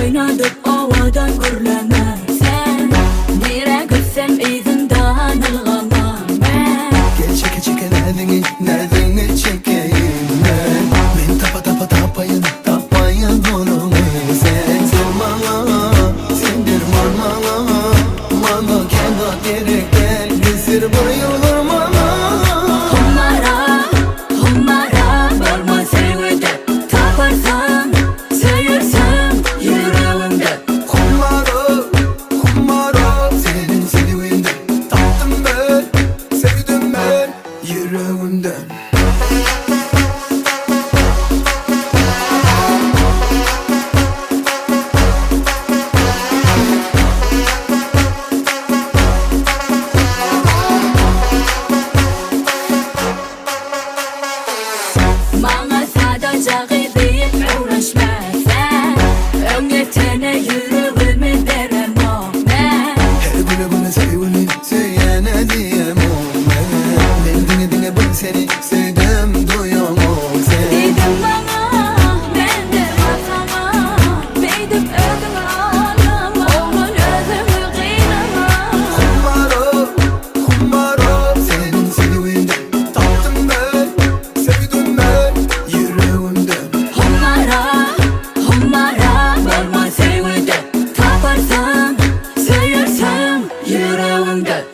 oynadık ovadan gürleme. Sen nere gitsem izinden ılgamam ben. Gel çeke çeke nedeni çekeyim ben. Ben tapayın onu sen. Sen bana, sen bir bana kendi gerek gel. Bizir bayılır bana. Humara varma sevde. Taparsan, söyürsen yüreğimde. Humara senin sevdiğinde. Tattım ben, sevdim ben yüreğimden. Bana sadece deyip uğraşmazsan, öngetene yüreğimi verem o ben. Her güne sevini söyleyene diyemem ben. Dinle bunu seni sevdim duyamam sen. Dedim bana, ben de sana. Beydip ödüm ağlama, oğlun özümü kıynama. Humara senin sevdiğinde. Tattım ben, sevdim ben yüreğimden. Humara varma sevde. Taparsan, söyürsen yüreğimde.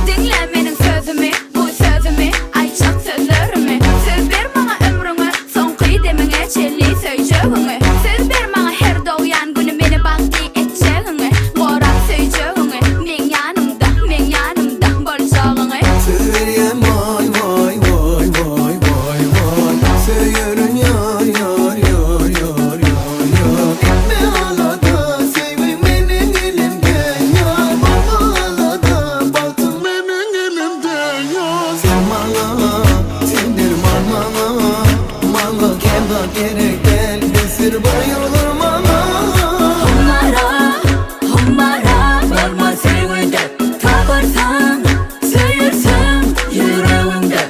Dinle benim sözümü, bu sözümü, ayçak sözlerimi. Söz ver bana ömrümü, son kıydemine çelli söyleyeceğimi. Söz ver bana her doğuyan günü beni baktı edeceğini. Morak söyleyeceğini, men yanımda bolacağını. Söyleyem vay. Söylüyorum yar. Gitme ağlada, sevim benim elimden yar. Baba ağlada, baktın benim elimden yar. Sen bana, sendir bana kendi gerek gel. Besir bayılır bana. Humara varma sevde. Taparsan, söyürsen yüreğimde.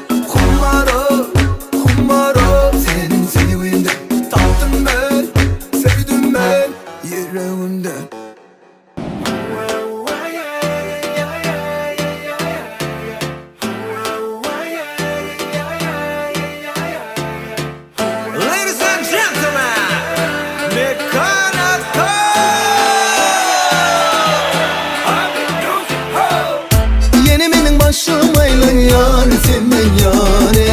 Humara senin sevdiğinde. Tattım ben, sevdim ben yüreğimden. Ladies and gentlemen, Nikonat Yeni benim başımayla yar sevmen yâre.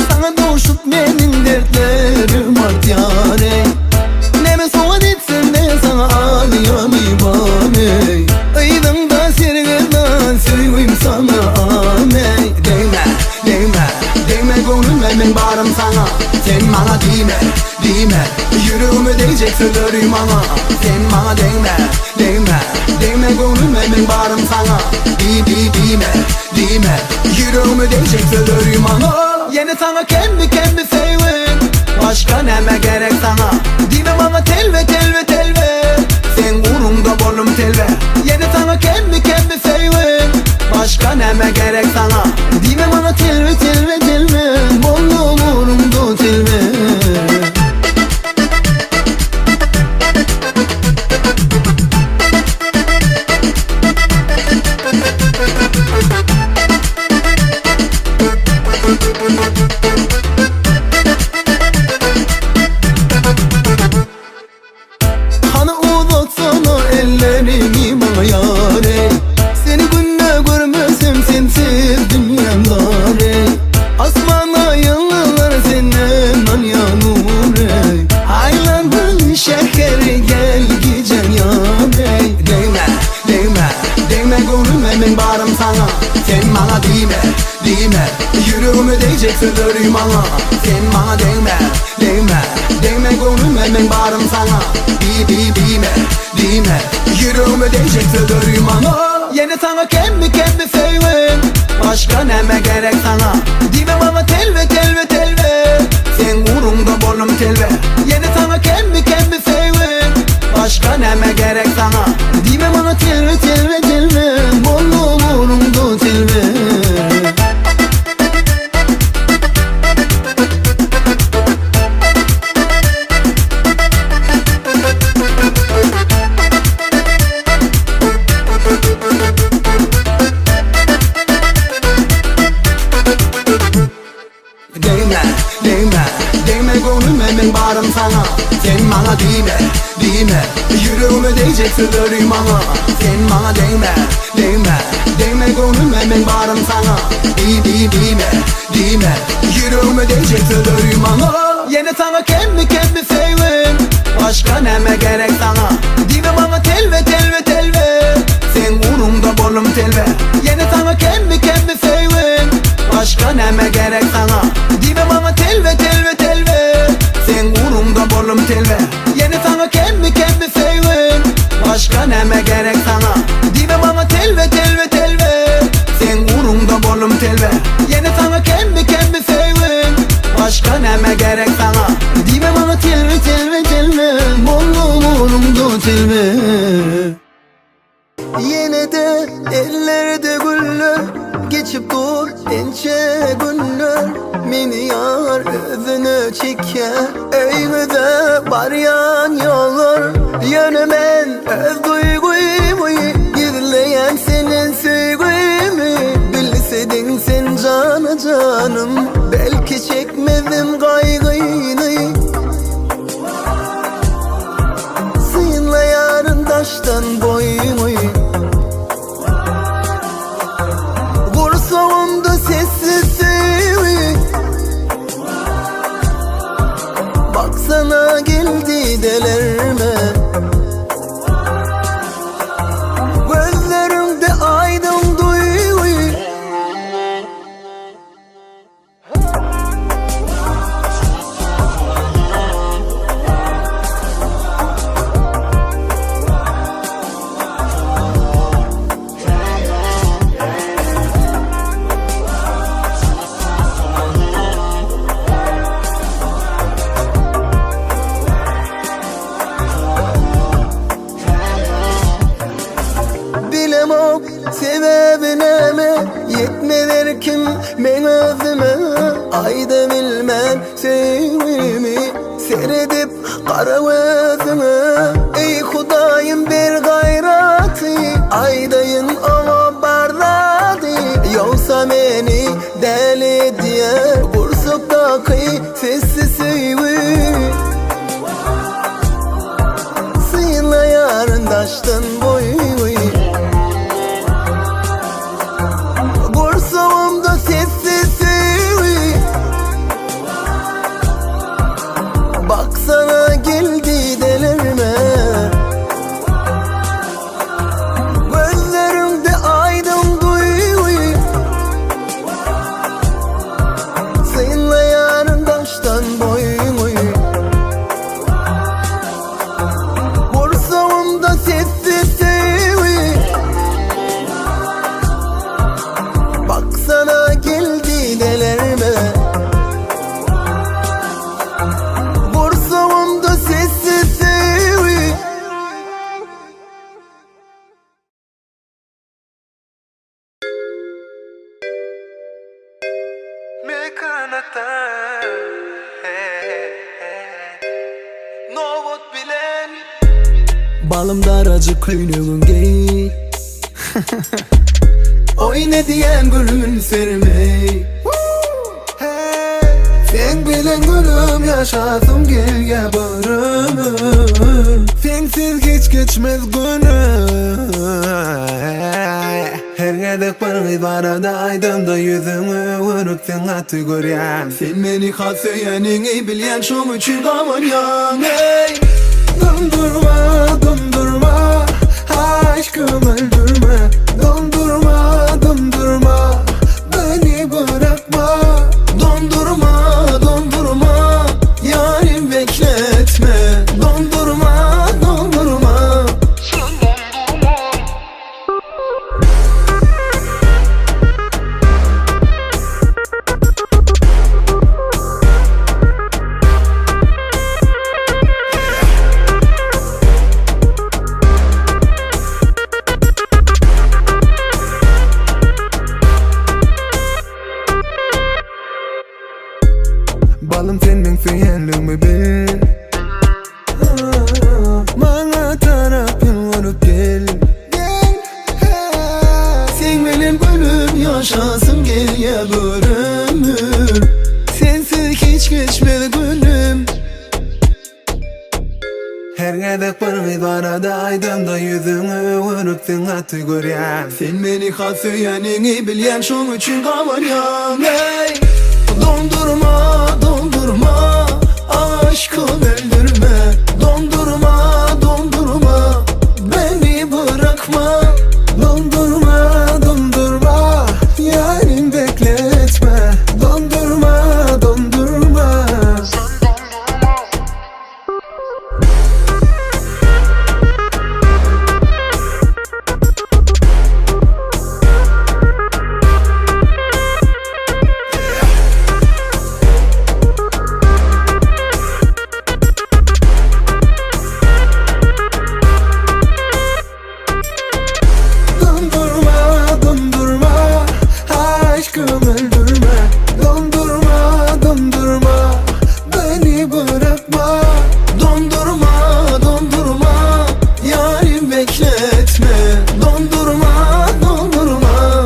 Sana doğuşup benim dertlerim art yâre. Neme soğan etsen de sana ağlayam ibane. Aydın sergeden seveyim sana ane. Değme gönlüme ben bağrım sana. Sen bana değme yüreğime değecek sözlerim bana. Sen bana değme gönlüme ben bağrım sana. Değme yüreğime değecek sözlerim bana. Yine sana kendi sevin. Başka neme gerek sana. Dime bana telve sen uğrumda bolum telve. Yine sana kendi sevin. Başka neme gerek sana. Dime bana telve bolum uğrumda telve. Hani uzatsana ellerini bana yâre. Seni günde görmesem sensiz dünyam dare. Asmana yıllar senden yanure. Aylandın şekeri gel gecen yâre. Değme gönlüme ben bağrım sana. Sen bana değme yüreğime değecek sözlerim bana. Sen bana değme gönlüme ben bağrım sana. Değme yüreğime değecek sözlerim bana. Yine sana kendi sevin. Başka neme gerek sana. Dime bana telve sen uğrumda bolum telve. Yine sana kendi sevin. Değme yüreğime değecek sözlerim bana. Sen bana değme Değme gönlüme ben varım sana. Değme yüreğime değecek sözlerim bana. Yine sana kendi sevim. Başka neme gerek sana. Dime bana telve sen uğrumda bolum telve. Yine sana kendi sevim. Başka neme gerek sana. Dime bana telve sen uğrumda bolum telve. Yine sana kendi sevim. Başka neme gerek sana. Dime bana telve sen uğrumda bolum telve. Yine sana kendi sevim. Başka neme gerek sana. Dime bana telve bollum uğrumda telve. Yine de ellerde güller geçip dur ince günler. Meni yar özüne çeker eymede baryan yollar. Yönümen öz duyguymu gizleyen senin sevgimi. Bilsedin sen canım belki çekmedim kaygıyını. Sıyınla yarın taştan boyumu. Vursam da sessiz sevgi. Baksana geldi delerme. Gözlerimde aydın duygu. Bilemok sebebine mi yetmeler kim men özüme. Ayda bilmem sevimi seyredip kara gözüme. Ey Hudayım bir gayratı aydayın ama bardadı. Yoksa beni deli diye bursuktaki sessiz sevimi. Sıyınla yarın taştan boyu. Bursağımda sessiz sevgi. Baksana geldi delerme. Gözlerimde aydın duygu. Sıyınla yarın taştan boyu. Bursağımda sessiz sevgi. Baksana geldi delerme. Bursağımda sessiz sevgi. Mekanata Novot bilen balım daracık köynüğün gey. Oy ne diyen gülümün sermey. Sen bilen gülüm yaşasım gel ya barımır. Sensiz hiç geçmez günüm. Her gedek bir barada aydında yüzümü vurup sen atı görüyen. Sen beni hasseyenin iyi bilen şum için kamanyan. Hey dondurma dondurma aşkım öldürme. Dondurma dondurma beni bırakma. Dondurma dondurma yarim bekletme. Dondurma dondurma. Balım senin feyenliğimi bil. Bana tarafın olup gel. Sen benim gülüm yaşasın gel ya bölümür. Sensiz hiç geçmedi gülüm. Her gedek bir gıdarada aydanda yüzünü unutdun atı görýän. Sen beni hat söylenini bilyen şoň üçün gawaryan. Hey, dondurma, dondurma, aşkım öldürme. Dondurma, dondurma, beni bırakma. Dondurma, dondurma, yarim bekletme. Dondurma, dondurma. Dondurma, dondurma, aşkım öldürme. Dondurma, dondurma, beni bırakma. Dondurma, dondurma, yarim bekletme. Dondurma, dondurma.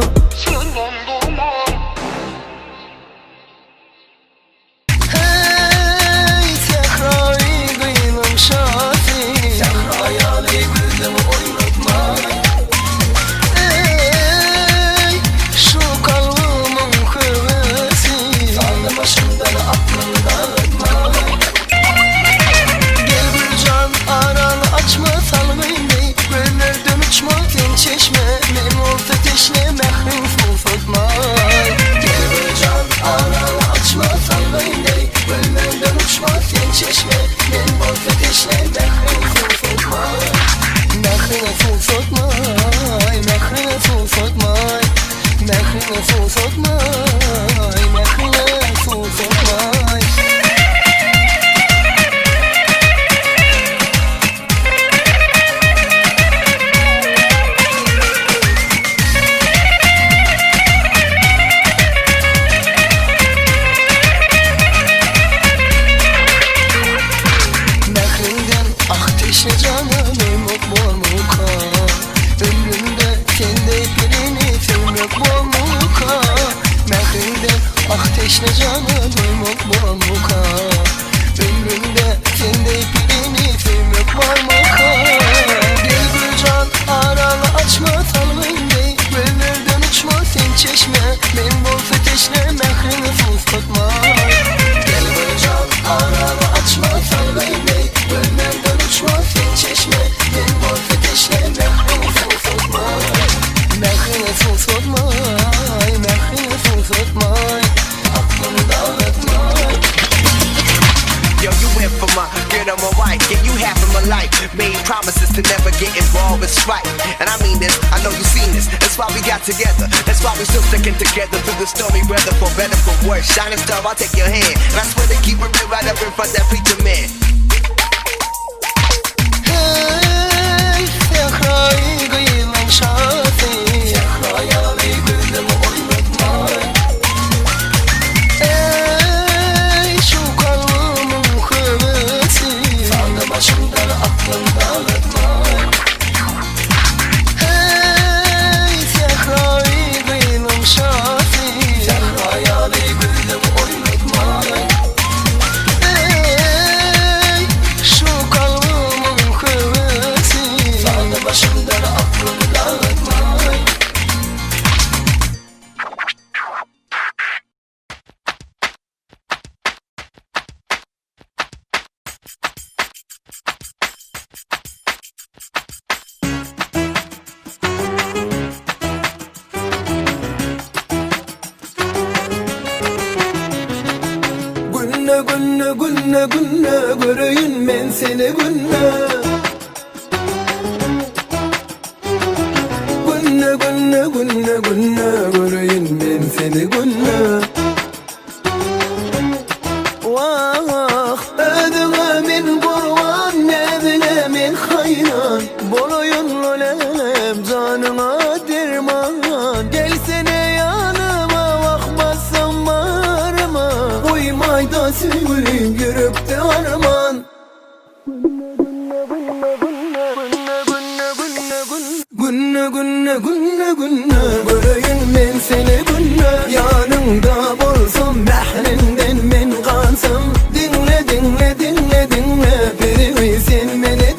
Hey, tekrari kıynım şafi. Tekrayali güldüm oynatma. Ey, şu kalbimın kıvvesi. Sağlı başımdan aklımdan atma. Gel bir can aranı açma salgıydı. Göllerden uçma ten çeşme. Men olsa teşne mehrin sulfatma. Gel bir can aranı açma salgıydı. Göllerden uçma ten çeşme. Men olsa teşne mehrin sulfatma. Mehrine sulfatma. Mehrine sulfatma. Mehrine sulfatma. Mehrine sulfatma. Mehrinden ateşe canım muka. Ömrümde sende birini sevmek muka. Mehrinden ateşle canım muka. Ömrümde sende birini sevmek muka. Gel bir can aralı açma salgıydı. Göllerden uçma sen çeşme. Ben bol feteşle mehrini sulfatma. Gel bir can aralı açma salgıydı. Göllerden uçma sen çeşme. Ben bol feteşle mehrini sulfatma. Mehrini sulfatma. Mehrini sulfatma. Aklımı dağıtma. Yo, you went for my girl on my wife. Yeah, you half of my life. Made promises to never get involved with strife. And I mean this, I know you've seen this. That's why we got together. That's why we still sticking together through the stormy weather. For better, for worse. Shining star, I'll take your hand. And I swear to keep it real right up in front of that preacher man. Hey, tekrari kıymam şafi. Tekrayali güldüm oynatma. Ey, şu kalbimın kıvvesi. Sağlı başımdan aklımdan atma. Hey, tekrari kıymam şafi. Tekrayali güldüm oynatma. Ey, şu kalbimın kıvvesi. Sağlı başımdan aklımdan atma. Günne günne günne günne göreyim ben seni günne. Günne günne günne günne göreyim ben seni günne. Vah ödüme min kurban nebine min hayran. Bolayın lolem canıma derman. Gelsene yanıma bakmazsam bağrıma. Uymayda sevgilim görüp de arman. Günne günne günne günne göreyim ben seni günne. Yanımda bolsam mehrinden men kansam. Dinle dinle dinle dinle beni sen beni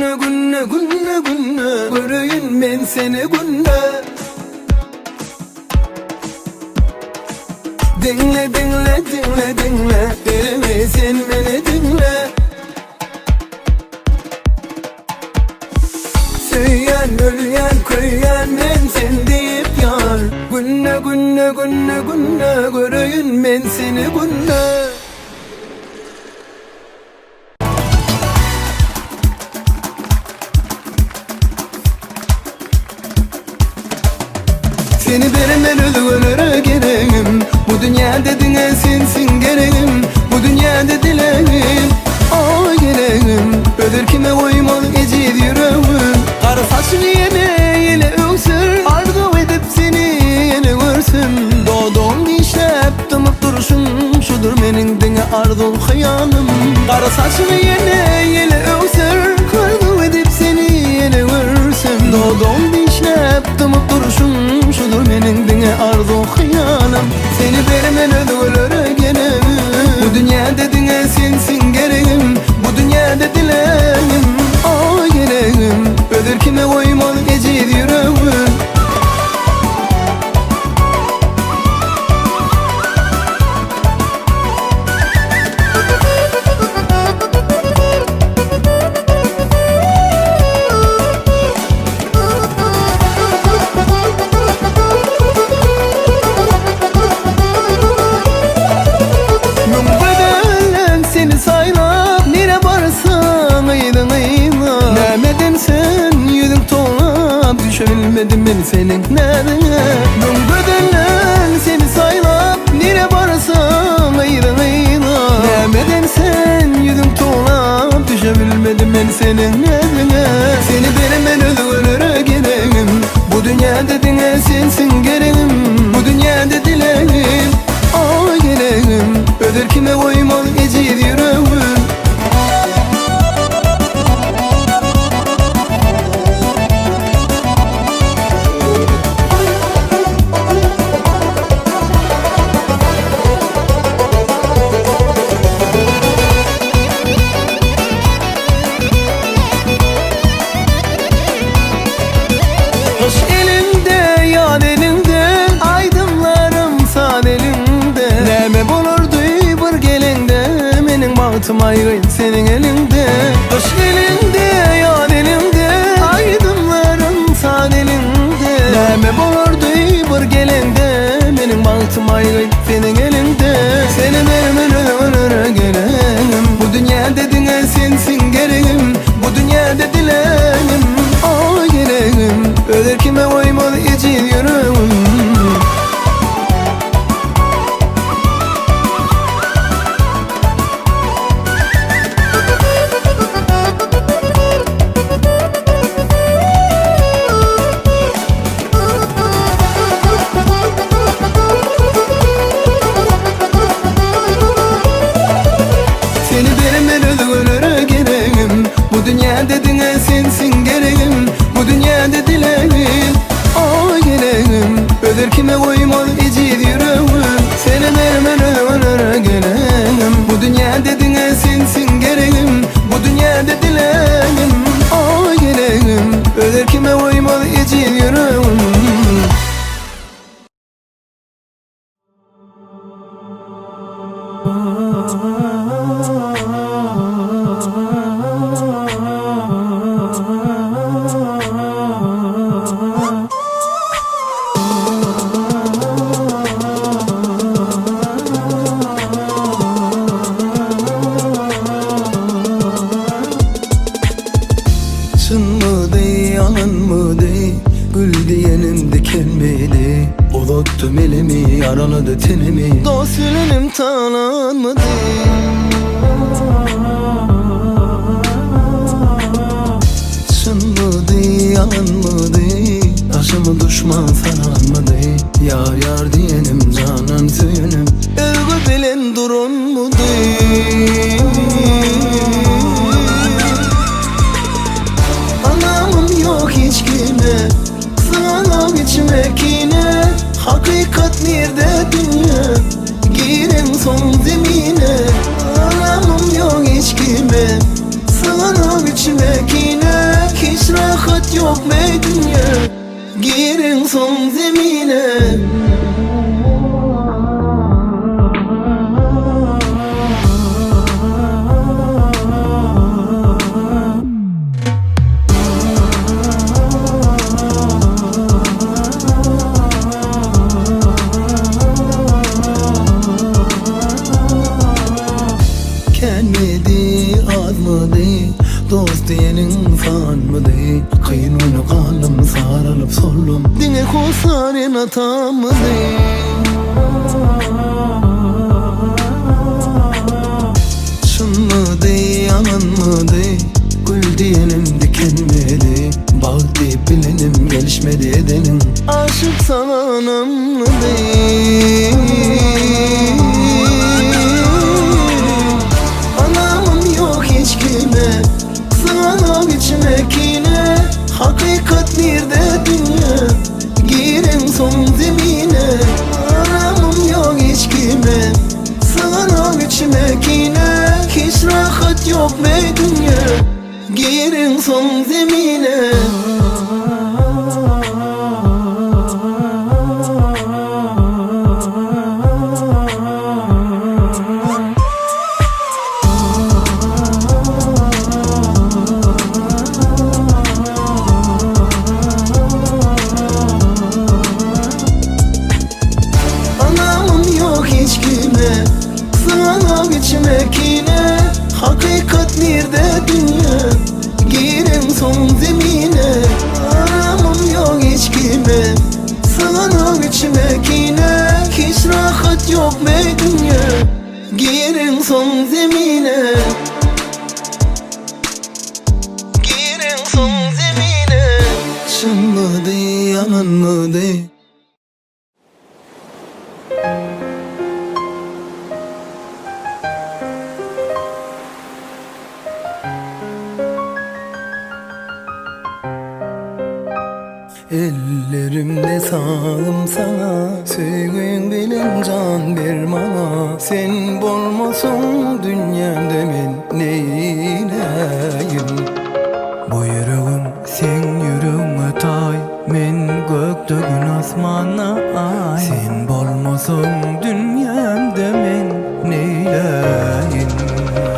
günne günne günne günne göreyim ben seni günne. Dinle dinle dinle dinle derimi sen beni dinle. Söyleyen ölüyen köyyen ben sen deyip yar. Günne günne günne günne göreyim ben seni günne. Seni veremem ölülere gereğim. Bu dünyada dünya sensin gereğim. Bu dünyada dileğim o gereğim. Öder kime uymalı ecid yüreğim. Kara saçını yine öksür. Arzu edip seni yine görsün. Doğduğum işlep tımıp duruşun. Şudur menin dine arzu hayalim. Kara saçını yine öksür. Arzu edip seni yine görsün. Doğduğum işlep tımıp duruşun. Şudur menin dine arzu hayalim. Seni vermen ödülere gelelim. Bu dünyada dünya sensin gereğim. Bu dünyada dileğim o gereğim. Öder kime uymalı ecid yüreğim. Düşebilmedim ben senin nereye. Dön bedelen seni saylap nere varsan ayıran ayına. Demeden sen yüzüm tuğlap düşebilmedim ben senin nereye. Seni veremem ödülere gereğim. Bu dünyada dünya sensin gereğim. Bu dünyada dileğim o gereğim. Öder kime uymalı ecid yüreğim. Hoş elimde, yad elimde, aydınlarım sağ elimde. Neme bulurdu bir gelende, menin bağıtım ayrıyım senin elinde. Hoş elimde, yad elimde, aydınlarım sağ elimde. Neme bulurdu bir gelende, menin bağıtım ayrıyım senin elinde. Seni vermen ömrüne gelelim. Bu dünyada dünya sensin gereğim. Bu dünyada dileğim o gereğim. Öder kime uymalı ecid yüreğim. Seni veremem ödülere gereğim. Bu dünyada dünya sensin gereğim. Bu dünyada dileğim o gereğim. Öder kime uymalı ecid yüreğim. Seni veremem ödülere gereğim. Bu dünyada dünya sensin gereğim. Bu dünyada dileğim o gereğim. Öder kime uymalı ecid yüreğim. Çın mı dey, yalan mı dey, gül diyenim diken miydi? Uzattım elimi, yaraladı tenimi, dost yüreğim tanınmadı. Çın mı dey, yalan mı dey, taşımı düşman saranmadı. Yar yar diyenim canan söyünüm, övgü bilen durun mu dey? Anamım yok hiç kime, sığınam içmek yine. Hakikat nerede dünya, girin son zemine. Anamım yok hiç kime, sığınam içmek yine. rahat yok be dünya. Girin son zemine. Gelmedi azmadı, dost diyenin sanmadı. Kıynını kalım sarılıp sollum, dine kusarın atamadı. Şunmadı, yalanmadı, gül diyenim dikenmedi. Bağ deyip bilenim gelişmedi edenim, aşık sana anamadı. Hakikat nerede dünya? Girin son zemine. Aramım yok hiç kime, sığınam içime kine. Hiç rahat yok be dünya. Girin son zemine. Hakikat nerede dünya? Girin son zemine. Aramım yok hiç kime, sığınam içime kine. Hiç rahat yok be dünya. Girin son zemine. Girin son zemine. Şanmadı, yalanmadı. Ellerimde sağım sana, sevgin bilin can bir bana. Sen bolmasın dünyamda men neyleyim? Bu yüreğim sen yüreğime tay, men gökte gün asmana ay. Sen bolmasın dünyamda men neyleyim?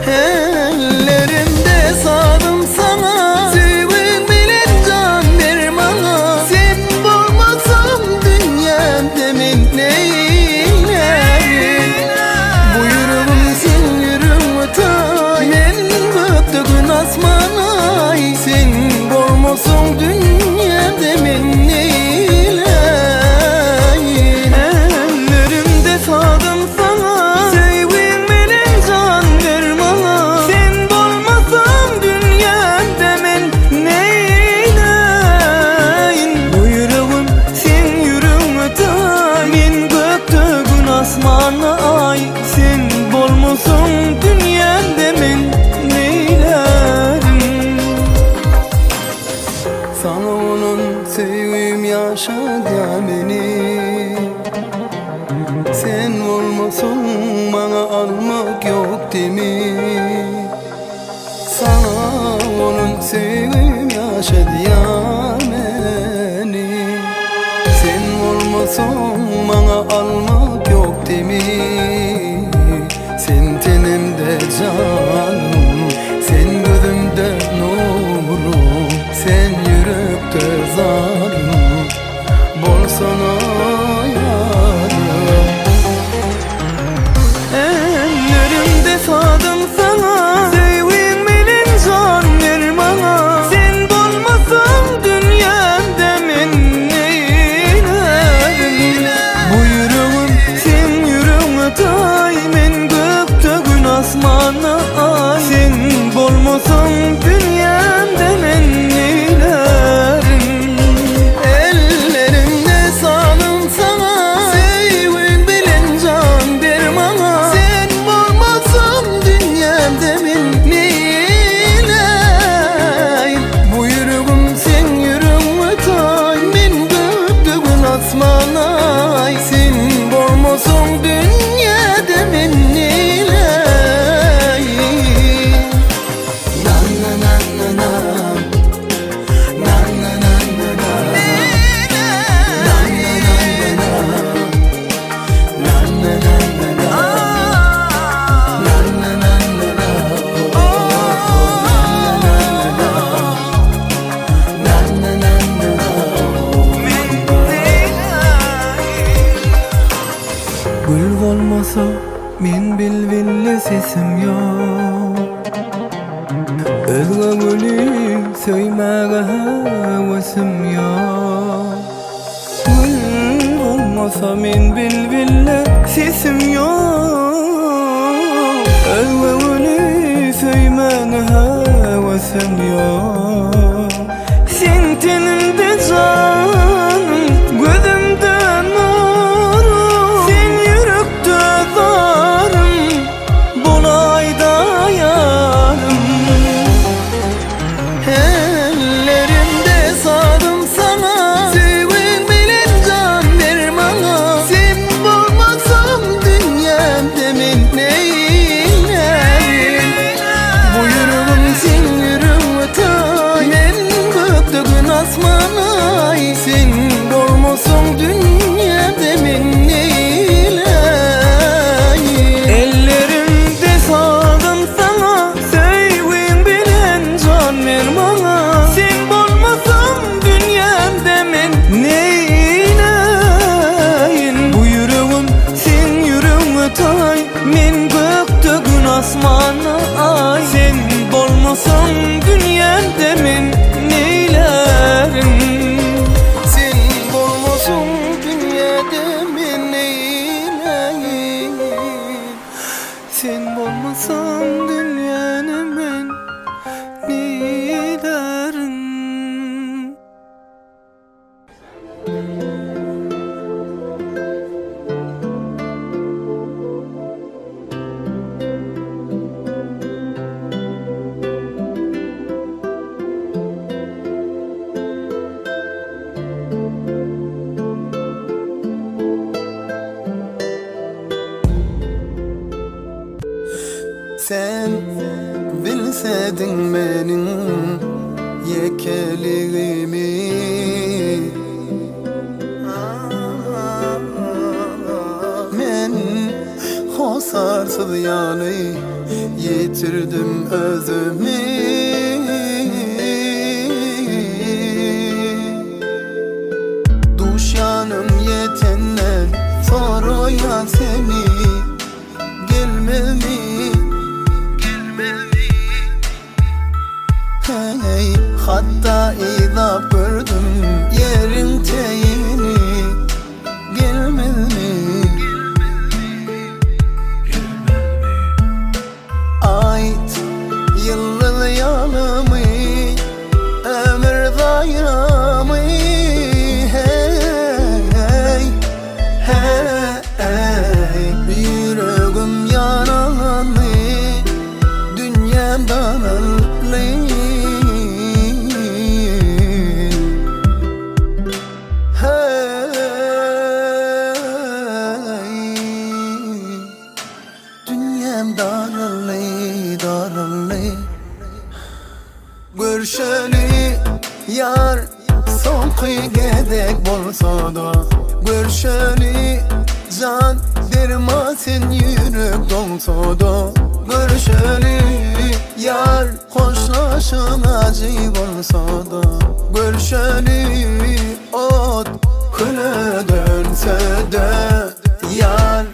Ellerimde sağım sana, sevgin bilin can bir bana. Sen bolmasın dünyamda men neyleyim? Bu yüreğim sen yüreğime tay, men gökte gün asmana ay. Sen bolmasın dünyamda men neyleyim? Ellerimde sağım sana, sevgin bilin can bir bana. Sen bolmasın dünyamda men neyleyim? Bu yüreğim sen yüreğime tay, men gökte gün asmana ay. Sen bolmasın dünyamda men neyleyim? Sana onun sevgim yaşadı beni. Sen olmasın bana almak yok değil mi? Sana onun sevgim yaşadı beni. Sen olmasın bana almak yok değil mi? Sen tenimde canım, sen gözümde nurum, sen yürekte zarım, bolsana yarım. Ellerimde sağdım sana, sevgin bilin can bir bana. Sen bolmasın dünyamda men neyleyim? Bu yüreğim sen yüreğime sesim yok. Özgürlüğü söymäge hevesim yok. Gül olmasa men bilbille sesim yok. Özgürlüğü söymäge hevesim yok. Sen tenimde canım, gözümde nurum, sen yürekte zarım, bulayda yarım. Ellerimde sadım sana, sevin bilen can ver bana. Sen bulmasam dünyamda men neylerim? Bu yüreğim sen yüreğime tay, men göktөгün asmanay. Sen bulmasam dünyamda men neylerim? Ellerimde sadım sana, sevin bilen can ver bana. Sen bulmasam dünyamda men neyleyin? Bu yüreğim sen yüreğime tay, men göktөгün asmana ay. Sen bulmasam dünyamda men neylerim? Sen bulmasam dünyada men neylerim? Sen bulmasam dünyada men neylerim? Sen bilsedin menin yekeliğimi, men hosarsız yani yitirdim özümü. Duşyanım yetenler soruya seni gelmemi. Hey, hatta idap gördüm yerin teyini. Gelmez mi? Ait yıllayalımı, ömür dayamı. Hey, hey, yüreğim yaralı, dünyamdan ayrı. Görüşeli yar soňky gedek bolsa da, görüşeli can dermasen yürek dolsa da. Görüşeli yar hoşlaşın acı bolsa da, görüşeli ot küle dönse de yar.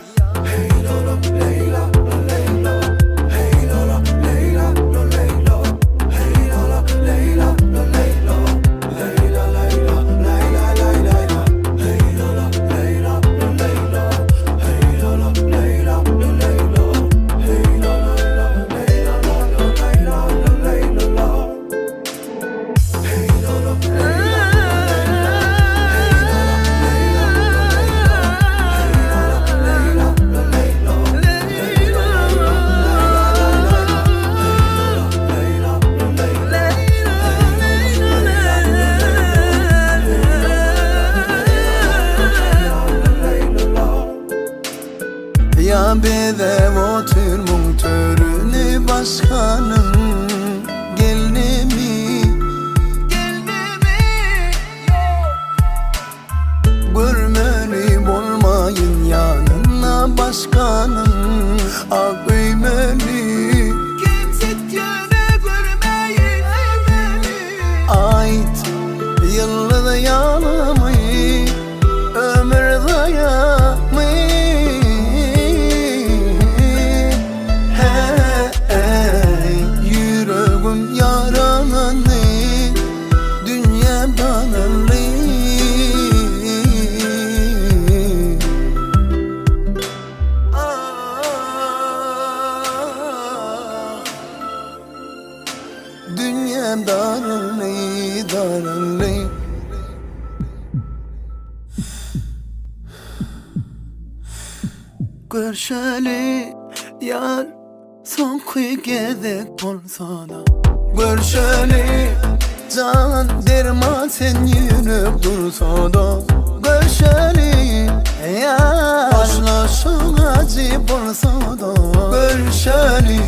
Ya bedev oturmun törünü başkanın gelnemi. Görmeli bolmayın yanına başkanın ağıymeli. Kimset yöne görmeyin ait yıllı yanımı, ömür dayamı. Hey, sevsem darılay darılay. Görüşeli yar soňky gezek bolsa da, görüşeli can derman sen ýürüp dursa da, görüşeli yar başlaşyň acı bolsa da, görüşeli